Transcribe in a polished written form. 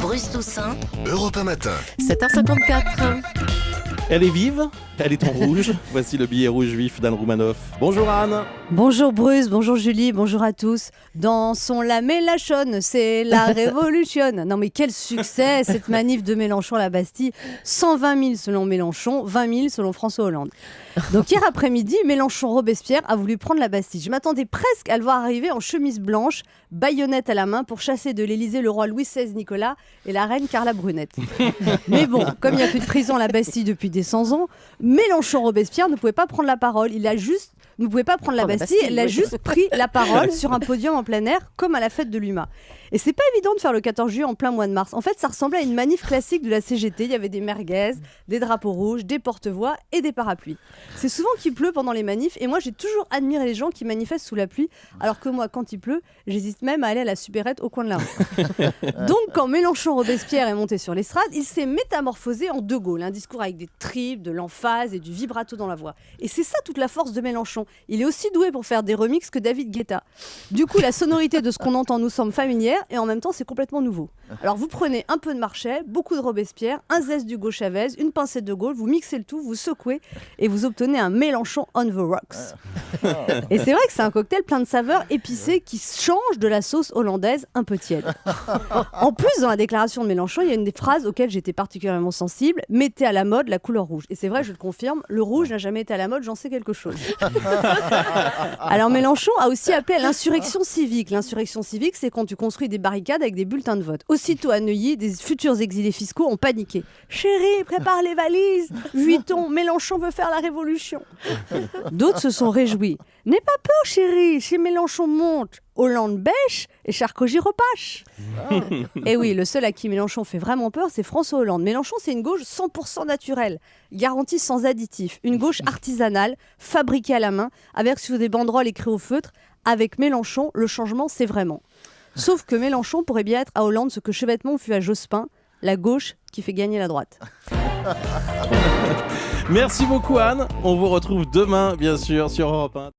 Bruce Toussaint, Europe 1 matin. 7h54. Elle est vive, elle est en rouge. Voici le billet rouge vif d'Anne Roumanoff. Bonjour Anne. Bonjour Bruce, bonjour Julie, bonjour à tous. Dansons la Mélenchon, c'est la révolution. Non mais quel succès cette manif de Mélenchon à la Bastille. 120 000 selon Mélenchon, 20 000 selon François Hollande. Donc hier après-midi, Mélenchon-Robespierre a voulu prendre la Bastille. Je m'attendais presque à le voir arriver en chemise blanche, baïonnette à la main pour chasser de l'Élysée le roi Louis XVI Nicolas et la reine Carla Brunette. Mais bon, comme il n'y a plus de prison à la Bastille depuis des 100 ans, Mélenchon-Robespierre ne pouvait pas prendre la parole. Ne pouvait pas prendre la Bastille, il a juste pris la parole sur un podium en plein air, comme à la fête de l'UMA. Et c'est pas évident de faire le 14 juillet en plein mois de mars. En fait, ça ressemblait à une manif classique de la CGT. Il y avait des merguez, des drapeaux rouges, des porte-voix et des parapluies. C'est souvent qu'il pleut pendant les manifs, et moi j'ai toujours admiré les gens qui manifestent sous la pluie, alors que moi, quand il pleut, j'hésite même à aller à la supérette au coin de la rue. Donc, quand Mélenchon-Robespierre est monté sur l'estrade, il s'est métamorphosé en De Gaulle, un discours avec des tripes, de l'emphase et du vibrato dans la voix. Et c'est ça toute la force de Mélenchon. Il est aussi doué pour faire des remixes que David Guetta. Du coup, la sonorité de ce qu'on entend nous semble familière, et en même temps, c'est complètement nouveau. Alors, vous prenez un peu de Marchais, beaucoup de Robespierre, un zeste d'Hugo Chavez, une pincée de Gaulle, vous mixez le tout, vous secouez, et vous obtenez un Mélenchon on the rocks. Et c'est vrai que c'est un cocktail plein de saveurs épicées qui change de la sauce hollandaise un peu tiède. En plus, dans la déclaration de Mélenchon, il y a une des phrases auxquelles j'étais particulièrement sensible: mettez à la mode la couleur rouge. Et c'est vrai, je le confirme, le rouge n'a jamais été à la mode, j'en sais quelque chose. Alors Mélenchon a aussi appelé à l'insurrection civique. L'insurrection civique, c'est quand tu construis des barricades avec des bulletins de vote. Aussitôt à Neuilly, des futurs exilés fiscaux ont paniqué. Chérie, prépare les valises. Vuitton, Mélenchon veut faire la révolution. D'autres se sont réjouis. N'aie pas peur, chérie, chez Mélenchon monte. Hollande bêche et Sarkozy repâche. Et oui, le seul à qui Mélenchon fait vraiment peur, c'est François Hollande. Mélenchon, c'est une gauche 100% naturelle, garantie sans additifs. Une gauche artisanale, fabriquée à la main, avec sur des banderoles écrites au feutre. Avec Mélenchon, le changement, c'est vraiment. Sauf que Mélenchon pourrait bien être à Hollande ce que Chevènement fut à Jospin, la gauche qui fait gagner la droite. Merci beaucoup Anne. On vous retrouve demain, bien sûr, sur Europe 1.